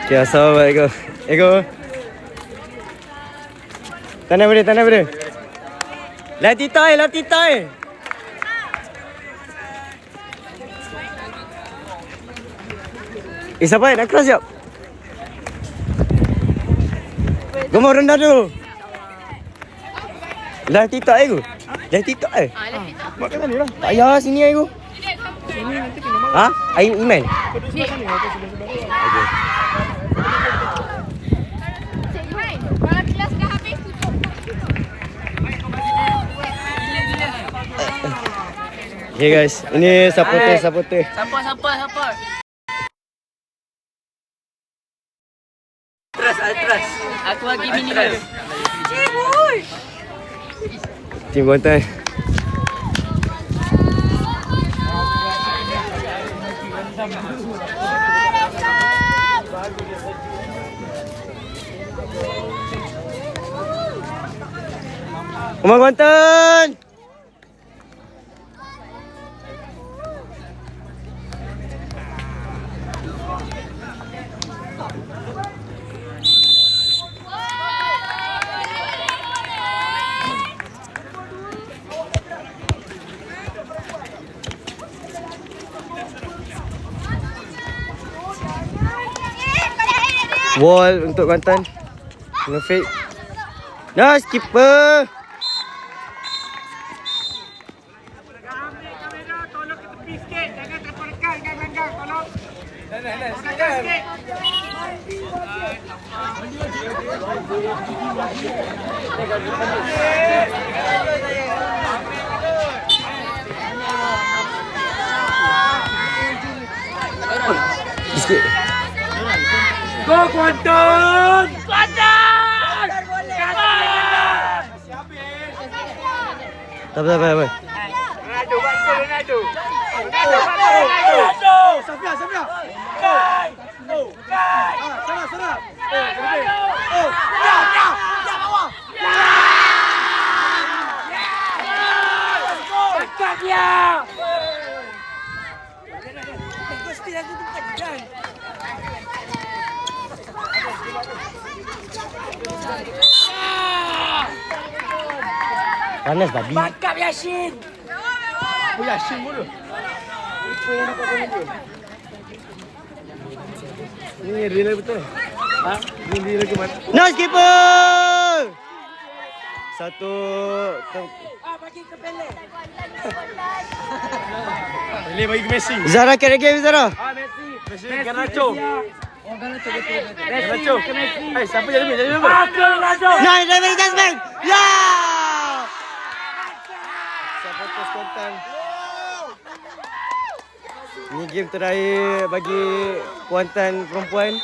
Okay, assalamualaikum. Tanah benda. Lati toy. Siapa nak keras jap? Gemar rendah tu. Dah TikTok aku. Dah TikTok Buat kat sana lah. Tak payah sini aku. Sini nanti kena malam. Air email. Kau duduk sebelah sana. Kau sebelah-sebelah. Okey. Cik Iman, kalau kelas dah habis tutup. Okay guys, ini supporter. Support. Trust. Aku bagi minimum. Tim Kuantan. Rumah Kuantan. Wall untuk Kuantan. Kena fake. Nice keeper. Tolong ke tepi sikit. Jangan terperekat dengan langgang. Tolong. Sikit. Sikit. Go Kuantan! Tak apa. Ronaldo. Safia. Sana. Panas babi. Bakap Yashin. Yasin mulu. Ini real betul. Ini real ke mana? Nice keeper. Satu. Bagi ke Pele. Boleh bagi ke Messi. Zara carry game Zara. Messi Garnacho. Garnacho. Siapa jadi apa? Ronaldo. Nice dari Jasmine. Ya. Supporter Kuantan. Ini game terakhir bagi Kuantan perempuan.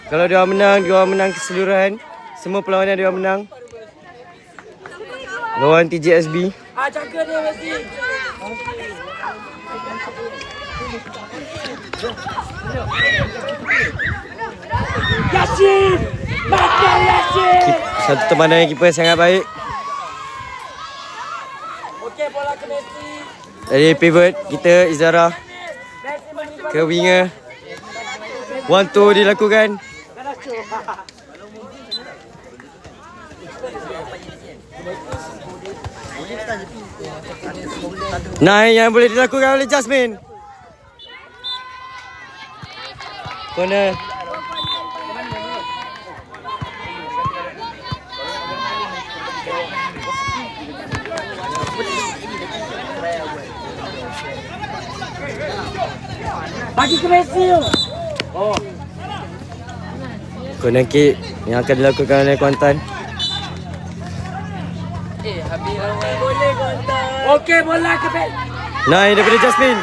Kalau dia menang keseluruhan. Semua perlawanan dia menang. Lawan TJSB. Jaga dia Messi. Yashin. Bakap Yashin. Satu teman yang keeper sangat baik. Okey, bola ke Messi. Dari pivot kita Izara ke winger. 1-2 dilakukan. Nah, yang boleh dilakukan oleh Jasmine. Corner. Bagi ke Messi. Corner kick yang akan dilakukan oleh Kuantan. Boleh Kuantan. Okey, bola ke Pele. Nah, daripada Jasmine.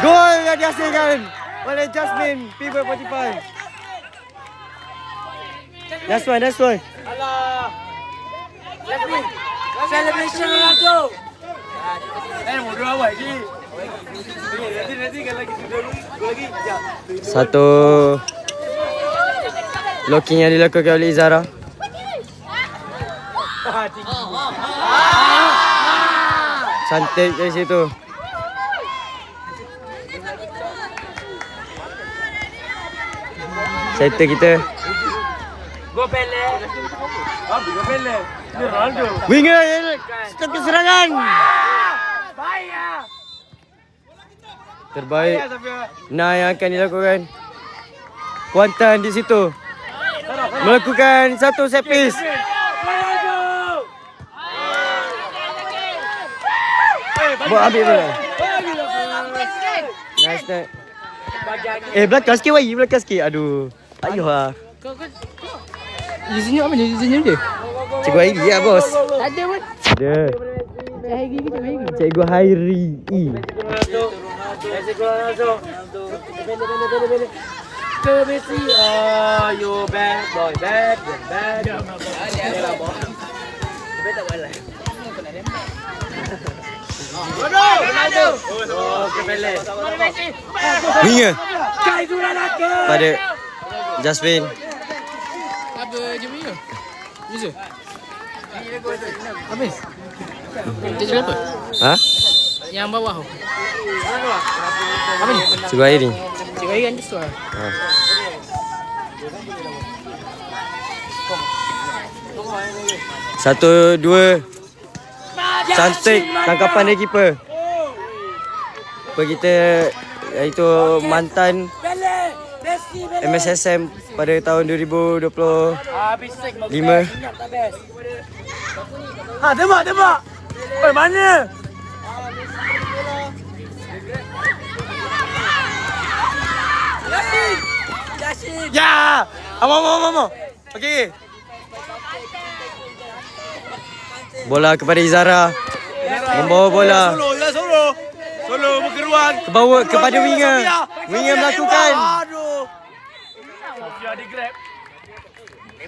Gol yang dihasilkan oleh Jasmine, pivot 45. That's one. Alah. Celebration Ronaldo. Mundur awal lagi. Nanti kalau lagi sudah gol lagi. Satu blocking yang dilakukan oleh Izara. Cantik dari situ. Center kita. Go Pele. Go Pele. Ni Ronaldo. Winger start keserangan. Bahaya. Terbaik. Nah yang akan dilakukan. Kuantan di situ. Melakukan satu set piece. Buat ambil bola. Nice nice. Belakang sikit Wai, belakang sikit. Aduh. Ayuh lah. Username apa ni? Username dia? Cikgu Hairi lah bos. Ada pun. Ada. Hairi ke Cikgu Hairi? Cikgu Hairi. Ke Messi. Oh, you bad boy. Bad. Bad boy. Ronaldo. Oh, ke Pele. Winger Kai Zura laka. pada Jasmine. Apa je punya? User? Habis? Dia jual apa? Ha? Yang bawah tu. Apa ni? Cikgu Hairi. Cikgu Hairi kan tu lah. Ha. 1, 2. Cantik tangkapan dari keeper. Keeper kita iaitu mantan MSSM pada tahun 2025. Ha, tembak. Oi, mana? Yasin. Ya. Amo. Okey. Bola kepada Izara. Membawa bola. Solo berkeruan. Kebawa kepada winger. Winger melakukan. Aduh. Sofia di grab.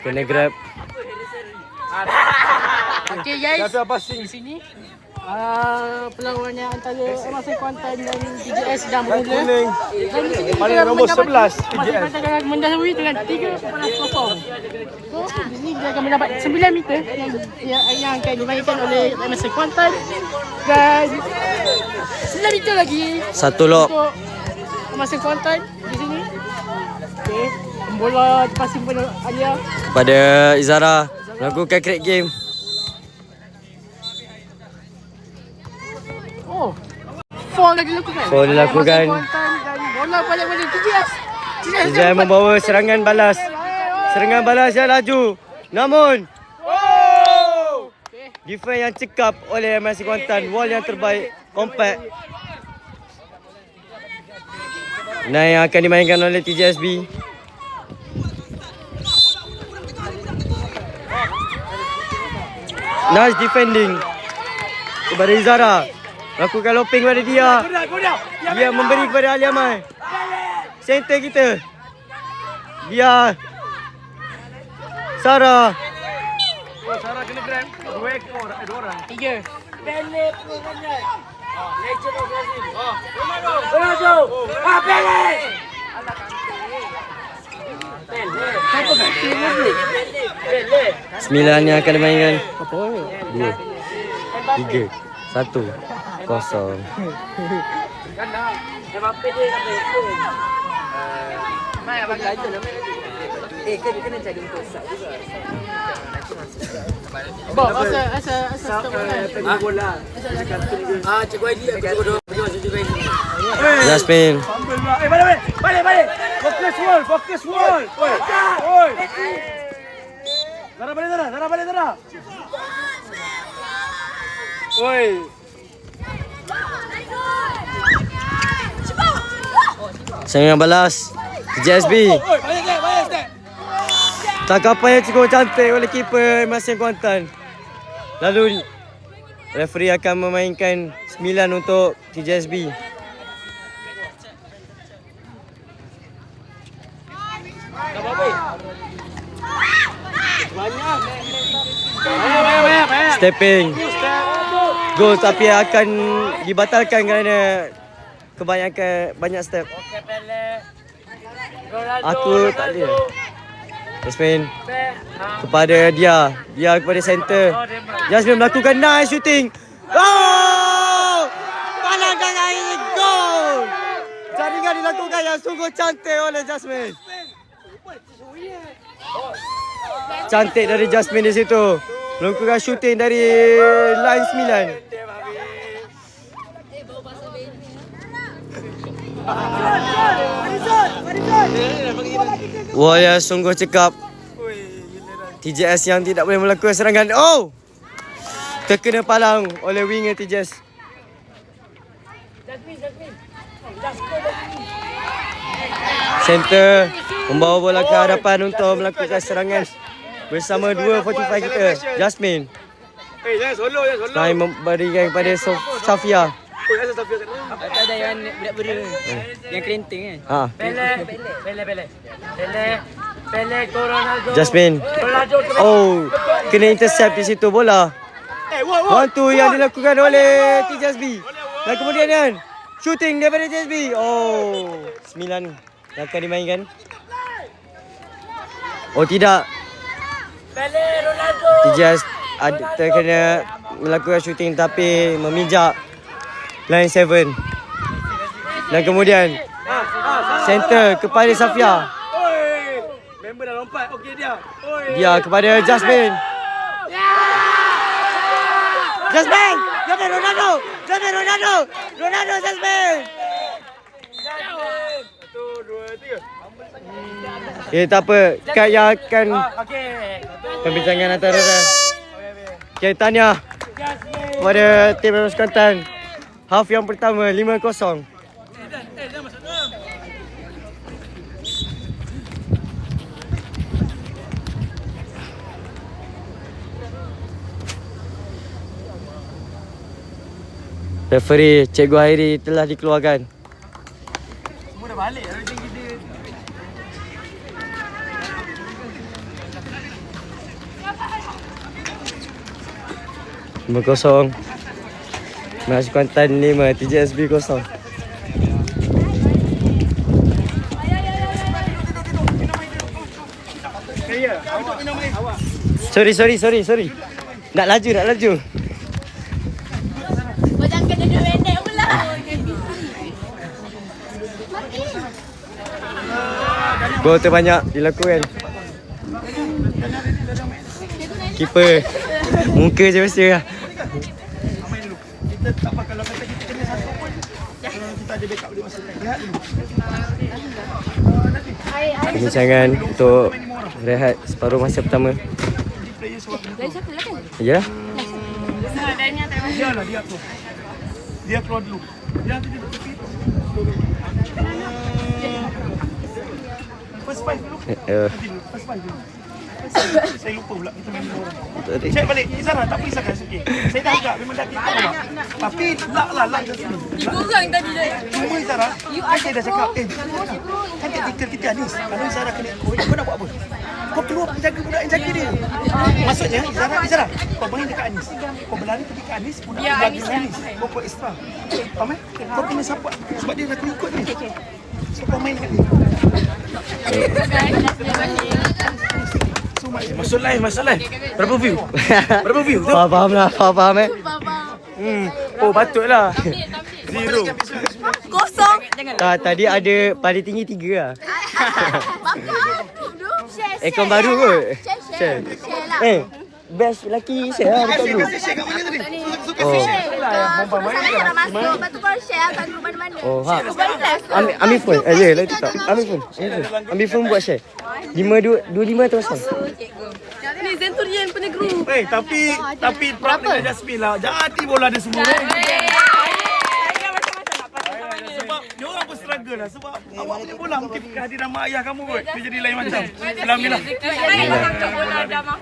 Kena grab. Okay guys. Siapa passing? Di sini perlawanan antara MSC Kuantan dan TJS sedang bermula. Kuning. Dan di sini Paling kita nombor mendapat- 11 MSC TJS. Kuantan akan mendahului dengan 3-0. So di sini dia akan mendapat 9 meter yang akan dimainkan oleh MSC Kuantan dan 9 meter lagi Satu lock. untuk MSC Kuantan di sini. Okay. Bola dipasing kepada Alia. Kepada Izara melakukan crack game. Oh. Foul dah dilakukan. Foul dilakukan. MSC Kuantan dan bola balik pada TJS. Izara membawa serangan balas. Serangan balas yang laju. Namun defense yang cekap oleh MSC Kuantan. Wall yang terbaik. Compact. Nah yang akan dimainkan oleh TJSB. Nice defending kepada Izara. Lakukan looping kepada dia. Dia memberi kepada Ali Amal. Center kita. Dia Sarah. Sarah kena grab. 2 ekor, 2 orang. 3. Pele perangai. Legend of Brazil. Ronaldo. Pele. Pele. 9 yang akan dimainkan. 2 3 1 0. Mbappe dia sampai itu. Mai abang gaji nama. Kena cari untuk sub juga. Bob, asal stop bola. Cikgu ID aku bodoh. Cikgu ID. Jasmine. Balik. Fokus wall. Oi. Zara balik Zara. Oi. Serangan balas TJSB. Tangkapan yang cukup cantik oleh keeper MSC Kuantan. Lalu referee akan memainkan 9 untuk TJSB. Stepping goal tapi akan dibatalkan kerana banyak step. Aku tak ada. Jasmine kepada dia kepada center. Jasmine melakukan nice shooting. Oh! Palangkan air gol. Jaringan dilakukan yang sungguh cantik oleh Jasmine. Cantik dari Jasmine di situ. Melakukan shooting dari line 9. Wah ya, sungguh cekap. TJS yang tidak boleh melakukan serangan. Oh! Terkena palang oleh winger TJS. Center membawa bola ke hadapan untuk melakukan serangan bersama 2.45 kita. Jasmine. Jangan solo, jangan solo. Selain memberikan kepada Safia. Tak ada yang budak-budak yang kelenting kan. Ha. Pele Ronaldo. Jasmine. Oh, kena intercept di situ bola. One two yang dilakukan oleh TJSB. Dan kemudian kan shooting daripada TJSB. Oh, 9 yang akan dimainkan. Oh tidak. TJS terkena melakukan shooting tapi memijak line 7. Dan kemudian center kepada Safia. Member dah lompat. Okey dia. Dia kepada Jasmine. Jasmine! Jasmine Ronaldo! Jasmine Ronaldo! Ronaldo Jasmine! 1, 2, 3. Tak apa. Kad yang akan perbincangan antara okay, tahniah kepada tim Ramos Kelantan. Half yang pertama 5-0. Referee Cikgu Hairi telah dikeluarkan. Semua dah balik. Macam kita. 5-0. Ramos Kelantan 5, TJSB 0. Sorry. Nak laju. Jangan kena duduk pendek pula. Gol terbanyak dilakukan. Keeper muka je biasa lah. Kita tak apa kalau kata kita kena satu pun. Kalau kita ada backup dia masa rehat dulu. Perbincangan untuk rehat separuh masa pertama. Dari siapa lah kan? Ya. Dia lah dia tu. Dia keluar dulu. Dia nanti dia tepi. First five dulu. First five dulu. Saya lupa pula kita main orang. Cek balik. Izara tak pergi sakan sikit. Saya dah agak memang dah kita lah. Tapi lah je sini. Kurang tadi dah. Cuma Izara, kan saya dah cakap, kan tactical kita Anis. Kalau Izara kena coach, kau nak buat apa? Kau keluar penjaga budak yang jaga dia. Maksudnya Izara, kau main dekat Anis. Kau berlari pergi ke Anis, budak yang jaga Anis. Kau buat extra. Faham eh? Kau kena support sebab dia dah kena ikut ni. So kau main dekat dia. Masuk live. Berapa view? Faham lah. Oh patutlah. Zero. Kosong. Tadi ada paling tinggi 3 lah. Share. Akaun baru kot. Share lah. Best lelaki share lah dekat dulu. Oh. Saya nak masuk. Lepas tu kau share kat grup mana-mana. Oh ha. Grup kelas. Ambil phone. Ya lah TikTok. Ambil phone buat share. 525 terus. Ni Zenturian punya grup. Tapi prop dengan Jasmine lah. Jadi bola dia semua. Sebab dia orang pun struggle lah. Sebab awak punya bola mungkin kehadiran mak ayah kamu kot. Dia jadi lain macam. Alhamdulillah.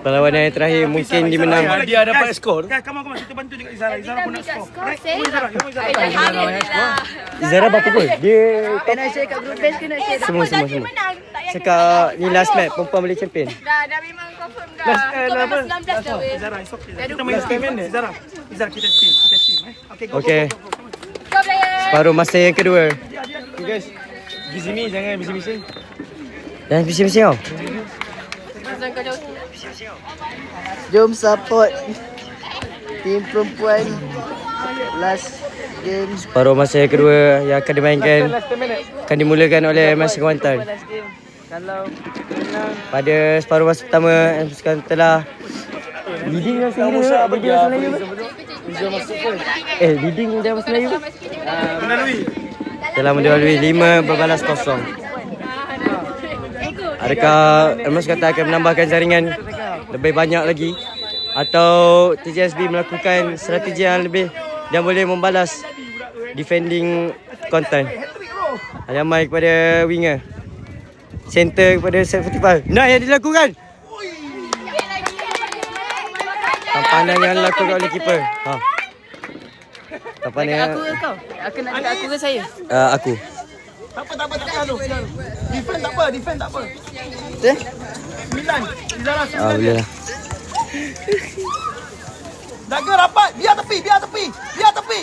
Perlawanan yang terakhir mungkin dimenang. Dia dapat skor. Come kita bantu juga Izara. Izara pun nak skor. Izara berapa gol? Dia Kena share kat group base, kena share. semua. Cakap ni last match perempuan boleh champion. Dah memang confirm dah. Kau memang 19 dah weh. Izara, it's okay. Kita main game ni. Izara, kita team. Okay, go. Okey. Go player. Separuh masa yang kedua. Okay guys. Bising jangan bising. Dan bising-bising tau. Jom support tim perempuan. Last game. Separuh masa yang kedua yang akan dimainkan akan dimulakan oleh Ramos Kelantan. Kalau pada separuh masa pertama sekarang telah leading dalam Melayu bagi dalam Melayu. Leading dalam Melayu. Telah mendahului 5 berbalas kosong. Adakah Emas kata akan menambahkan jaringan lebih banyak lagi atau TJSB melakukan strategi yang lebih dan boleh membalas defending content? Ada mai kepada winger. Center kepada set 45. Nah, yang dilakukan. Tampanan yang dilakukan oleh keeper. Tampanan yang Aku ke kau? Aku nak dekat aku ke saya? Aku. Tak apa. Defend tak apa. Betul? 9. Izara 9. Boleh lah. Jaga rapat. Biar tepi.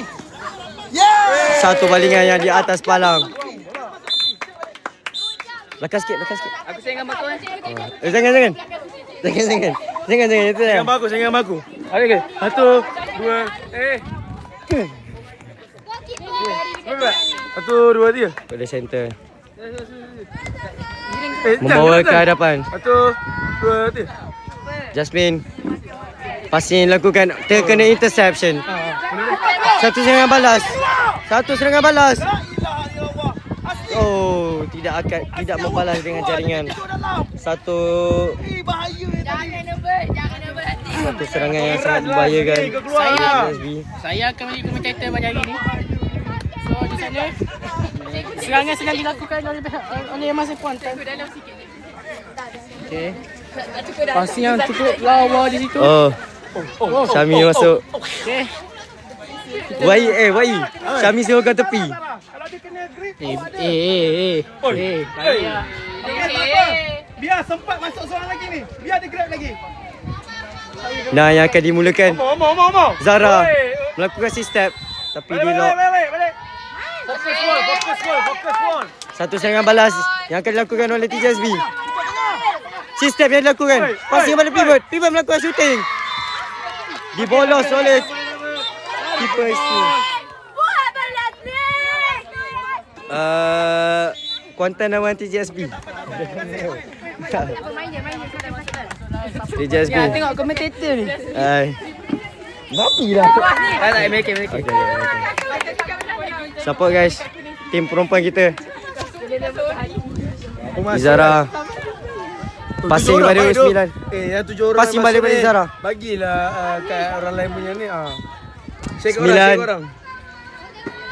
Yeah! Satu balingan yang di atas palang. Belakang sikit. aku sayang gambar kau Jangan. Itu dah. Jangan baku. Okey. 1, 2, 1, 2, 3. Pada center. Membawa ke hadapan. 1, 2, 3. Jasmine. Passing dilakukan. Terkena interception. Satu serangan balas. Oh, tidak membalas dengan jaringan. Satu serangan yang sangat membahayakan. Saya akan menjadi komentator pada hari ini. So di sana serangan sedang dilakukan oleh Masa Kuantan. Okey. Pasti yang cukup lawa di situ. Syami masuk. Okey. Wai. Syami suruh kat tepi. Biar sempat masuk seorang lagi ni. Biar dia grab lagi. Nah, yang akan dimulakan. Mau. Zara melakukan si step tapi di lock. Balik. Fokus wall. Satu serangan balas yang akan dilakukan oleh TJSB. Si step yang dilakukan. Passing pada pivot. Pivot melakukan shooting. Dibolos oleh keeper itu. Kuantan nama TJSB. TJSB. Ya, tengok komentator ni. Babi lah. tak make. Okay. Support guys. Tim perempuan kita. Izara. Passing kepada 9. Yang 7 orang Passing balik pada Izara. Bagilah kat orang lain punya ni. Share 9. orang.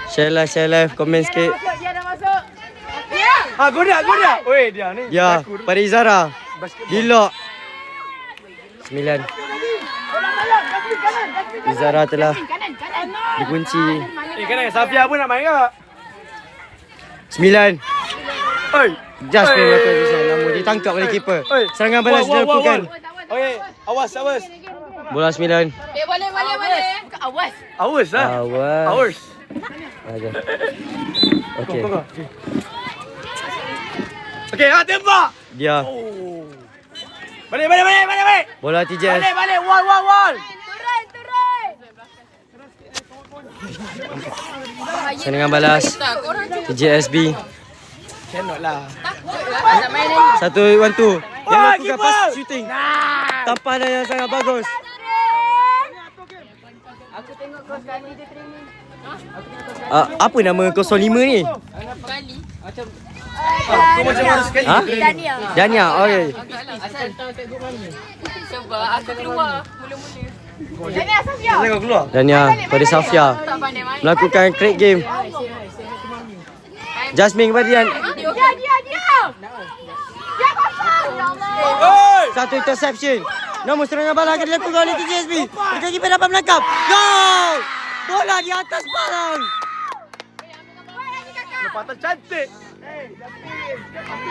Share live. Komen sikit. Godak. Oi, dia ni. Ya, pada Izara. Di lock. 9. Izara telah dikunci. Kanan. Safia pun nak main ke? 9. Oi. Jasmine melakukan kesan. Namun ditangkap oleh keeper. Serangan balas dilakukan. Okey, awas. Bola 9. Boleh. Bukan awas. Awas lah. Awas. Okey. Okey, tembak. Dia. Balik. Bola TJS. Balik. Wall. Serangan balas TJSB. Cannot lah. 1-1. Yang lakukan pas shooting. Tampanan yang sangat bagus. Aku tengok kau sekarang ni dia training. Apa nama 05 ni? Kau macam mana sekali? Dania. Okey. Sebab aku keluar mula-mula. Jangan keluar. Dania pada Safia Tak pandai main. melakukan great game. Jasmine kepada Dian. Dia. Dia kosong. Ya Allah. Satu interception. Namun serangan balas akan dilakukan oleh TJSB. Mereka keeper dapat menangkap. Gol! Bola di atas palang. Lepatan cantik.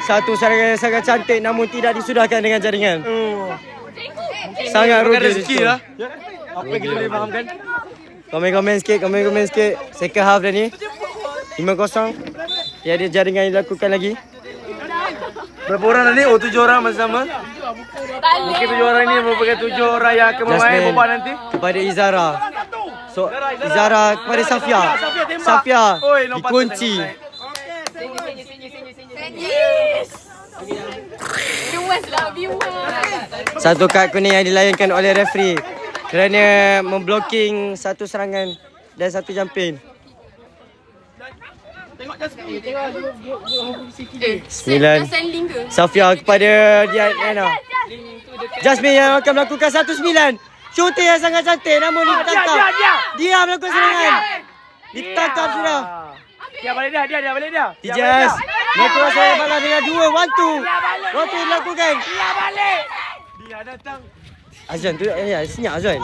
Satu serangan yang sangat cantik namun tidak disudahkan dengan jaringan. Sangat rugi rezeki lah. Apa yang kita boleh fahamkan? Komen sikit. Second half dah ni. 5-0. Tiada jaringan yang dilakukan lagi. Berapa orang tadi? 7 orang bersama. Mungkin 7 orang ni merupakan 7 orang yang akan memain bola nanti. Kepada Izara. Izara kepada Safia. Safia dikunci. Viewers lah, viewers. Satu kad kuning yang dilayangkan oleh referee kerana memblocking satu serangan dan satu jumping. Tengok Jasmine. Sembilan. Sending ke? Safia kepada Diana. Jasmine yang akan melakukan 1-9. Shooting yang sangat cantik namun ditangkap. Dia melakukan serangan. Ditangkap sudah. Dia balik dia balik dia. Tijas melakukan serangan balas dengan 2-1. 1 dilakukan. Dia balik. Dia datang. Azwan tu senyap Azwan.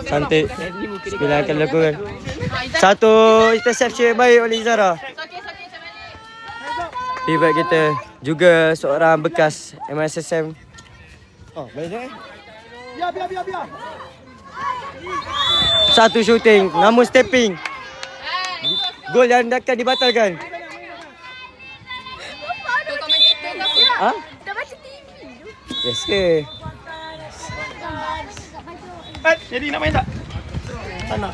Cantik. 9 akan dilakukan. Satu interception baik oleh Izara. Pivot kita juga seorang bekas MSSM. Oh, baik Biar. Satu shooting namun stepping. Gol yang akan dibatalkan. Tu komentator tak apa. Ha? Dah baca TV. Yes ke? Jadi nak main tak? Tak nak.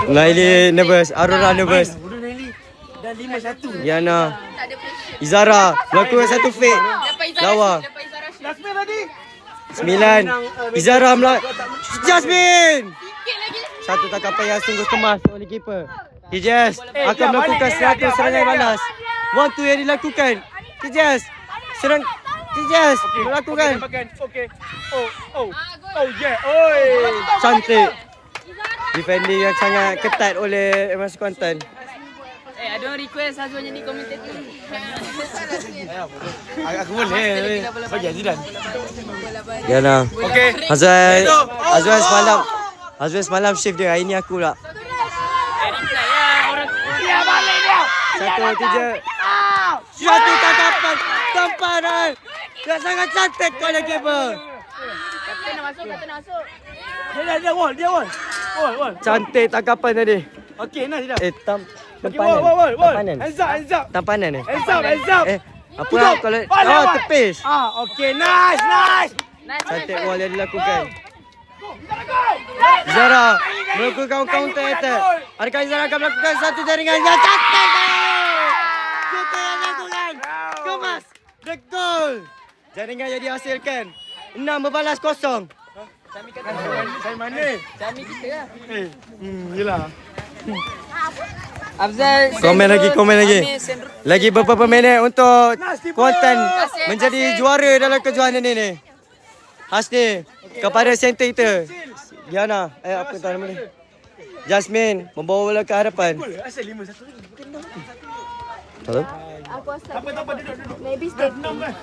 Naili nervous, Aurora nervous. Bodoh Naili. Dah 5-1. Diana, Tak ada pressure. Izara melakukan satu fake. Lepas Izara Lawa. shoot, lepas Izara shoot. Jasmine tadi. 9. Izara Jasmine. Sikit lagi. Satu tangkapan yang sungguh kemas oleh keeper. Tijas akan melakukan satu serangan balas. 1-2 yang dilakukan. Tijas serang. Tijas melakukan. Okey. Oh yeah. Oi. Cantik. Defending yang sangat ketat oleh MS Kuantan. Ada request Azwan jadi komentator. Aku boleh. Bagi Azidan. Diana. Okey. Azwan semalam shift dia. Hari ni aku pula. Dia balik dia. Satu tiga. Satu tangkapan. Tamparan. Yang sangat cantik oleh keeper. Kapten nak masuk. Dia wall. Cantik tangkapan tadi. Okey, nice dah. Tampanan. Tampanan. Hands up. Tampanan Hands up. Apa lah kalau tepis. Okey, nice. Cantik wall yang dilakukan. Zara melakukan counter attack. Adakah Zara akan melakukan satu jaringan yang cantik? Kita yang lakukan. Kemas. The goal. Jaringan yang dihasilkan. 6 berbalas kosong. Saya mana? Kami kita lah. Yelah. Afzal. Komen lagi. Lagi beberapa minit untuk Kuantan menjadi juara dalam kejohanan ini. Hasni kepada center kita. Diana, apa tahu nama dia? Jasmine membawa bola ke hadapan. Asal 5-1 ni. Tahu? Aku asal. Tak apa, duduk. Maybe step. 6 kan?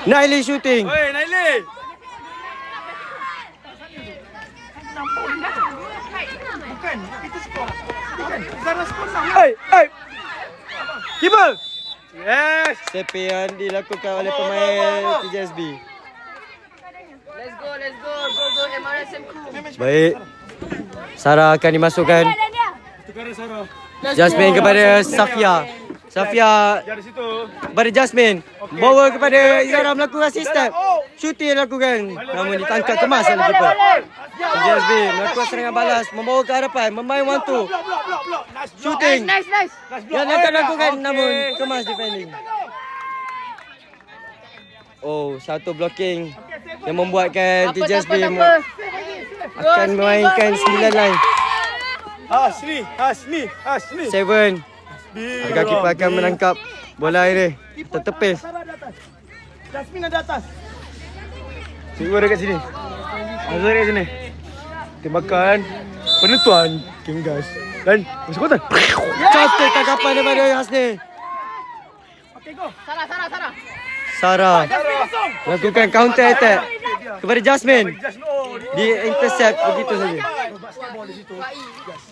Naili shooting. Oi, Naili. Bukan, kita skor. Bukan, Zara skor 6. Hey. Keeper. Yes. Sepi yang dilakukan oleh pemain TJSB. Let's go. Go MRSM crew. Baik. Sarah akan dimasukkan. Tukar Sarah. Jasmine kepada Safia. Dari situ. Kepada Jasmine. Bawa kepada Izara melakukan sistem. Shooting dilakukan. Namun ditangkap kemas oleh keeper. TJSB melakukan serangan balas. Membawa ke hadapan. Memain 1-2. Blok. Shooting. Nice. Yang akan lakukan namun kemas defending. Oh, satu blocking yang membuatkan TJSB akan memainkan 9 line. Hasni. 7. Adakah keeper akan menangkap bola ini? Tertepis. Jasmine ada atas. Cikgu dekat sini. Azhar dekat sini. Tembakan penentuan King Gas dan masuk kotak. Cantik tangkapan daripada Hasni. Okey, go. Sarah lakukan counter attack kepada Jasmine. Di intercept begitu saja.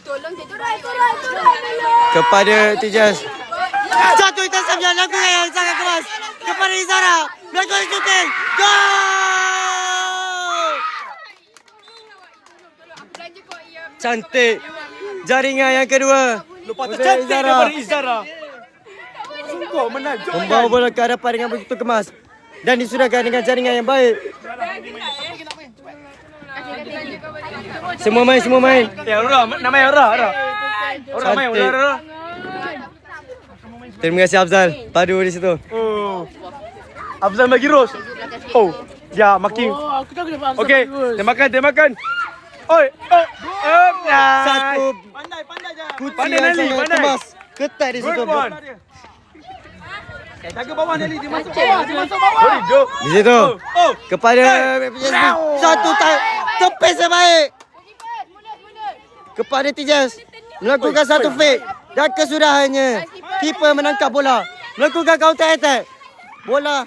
Tolong dia turun. Kepada Tijas. Satu intercept yang lakukan yang sangat keras kepada Izara. Melakukan shooting. Goal! Cantik. Jaringan yang kedua. Lepas cantik daripada Izara. Sungguh menajuk. Membawa bola ke hadapan dengan begitu kemas. Dan disudahkan dengan jaringan yang baik. Semua main. Ya, Aurora. Namanya Aurora. Orang main, Cantik. orang. Terima kasih Afzal. Padu di situ. Oh. Afzal bagi Ros. Oh. Ya, makin. Oh, aku tahu kenapa Afzal Okey, bagus. dia makan. Oi, oh. Satu Pandai je. kunci Pandai, yang Nelly, sangat pandai. kemas. Ketat di situ. Good one. Jaga bawah Nelly, dia masuk Dia bawah. masuk bawah. Sorry, Joe. Di situ. Oh. Kepada PJSB. Satu tepis terbaik. Kepada Tijas. Melakukan satu fake. Dan kesudahannya. Keeper menangkap bola. Melakukan counter attack. Bola.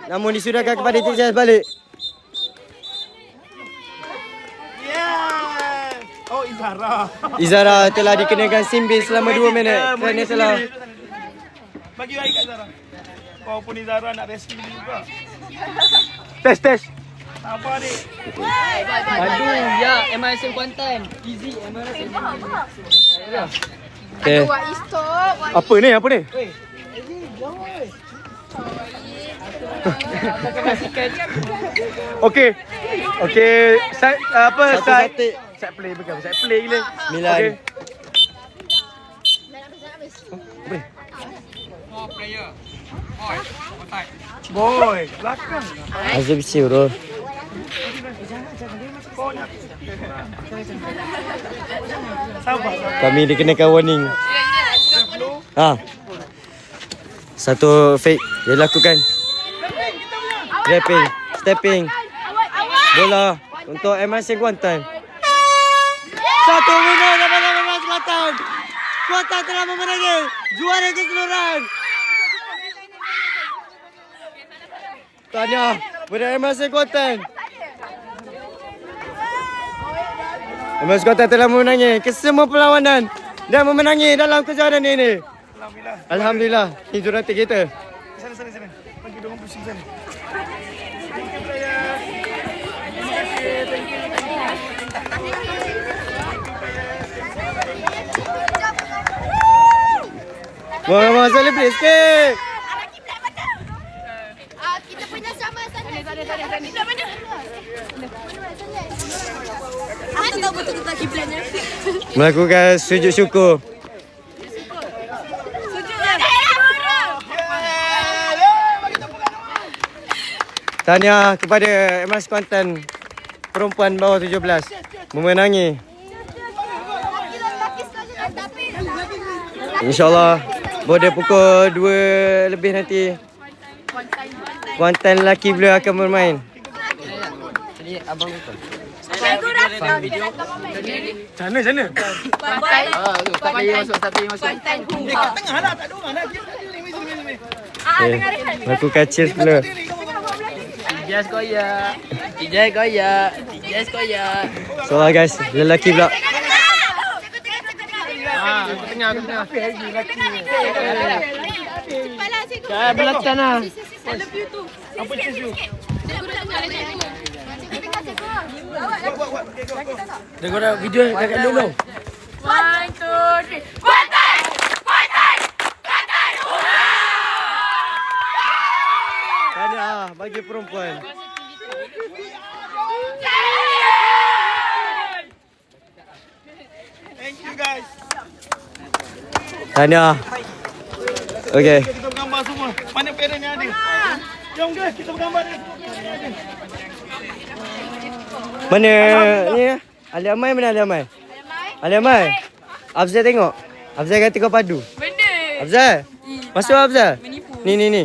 Namun disudahkan kepada Tijas balik. Yeah. Oh, Izara. Izara telah dikenakan simbis selama 2 minit. Kerana telah Bagi air kat Zara. Walaupun Izara nak rescue dia juga. Test. Sabar ni. Aduh, ya, MRSM Kuantan. Easy, MRSM. okay. Buat stop. Apa ni? Okey. Side apa? Satu batik. Side play bukan. Side play gila. 9. Boy, belakang. Azab isi bro. Sabar. Kami dikenakan warning. Ha. Satu fake dia lakukan. Grabbing, stepping. Bola untuk MRC Kuantan. Satu winner daripada MRC Kuantan. Kuantan telah memenangi juara keseluruhan. Tahniah kepada MRC Kuantan. MRC Kuantan telah memenangi kesemua perlawanan dan memenangi dalam kejuaraan ini. Alhamdulillah. Ini jurulatih kita. Sana. Bagi dia orang pusing sana. Mau celebrate sikit. Kita punya sama sana. Kiblat mana? Aku tahu betul kita kiblatnya. Melakukan sujud syukur. Tahniah kepada MRC Kuantan perempuan bawah 17 memenangi. InsyaAllah pada pukul 2 lebih nanti Kuantan lelaki beliau akan bermain. Jadi abang betul. Sana. Tak payah masuk. Kat tengah lah, tak ada orang lah. Sini. Okay. Lakukan cheers dulu. Tijas koyak. So guys, lelaki pula. Tengah. Belakang lah. Apa cheers you? Dah kau dah video dekat dulu. 1, 2, 3. Kuantan! Tahniah bagi perempuan. Thank you guys. Tahniah. Okay. Kita bergambar semua. Mana parent yang ada? Jom guys, kita bergambar dia. Mana ni? Ali Amai mana Ali Amai? Ali Amai. Afzal tengok. Afzal kata kau padu. Benda. Afzal. Masuk Afzal. Ni.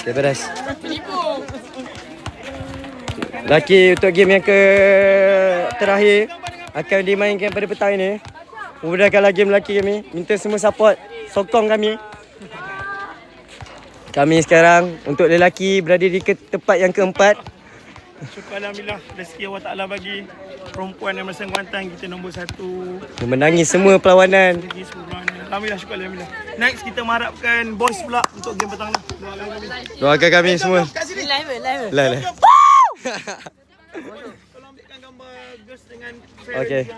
Okay, beres. Laki untuk game yang terakhir akan dimainkan pada petang ini. Memudahkanlah game lelaki kami. Minta semua support, sokong kami. Kami sekarang untuk lelaki berada di tempat yang keempat. Syukur Alhamdulillah, rezeki Allah Ta'ala bagi perempuan yang MRC Kuantan kita nombor 1. Memenangi semua perlawanan. Rezeki sebenarnya. Alhamdulillah, syukur Alhamdulillah. Next kita mengharapkan boys pula untuk game petang ni. Doakan kami. Doakan kami semua. Kat sini. Live. Tolong ambilkan gambar girls dengan Okay.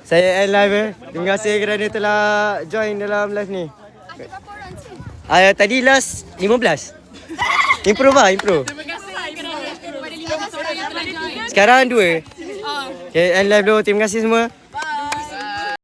Saya end live Terima kasih kerana telah join dalam live ni. Tadi last 15. Improve. Sekarang 2. Okay, end live dulu. Terima kasih semua.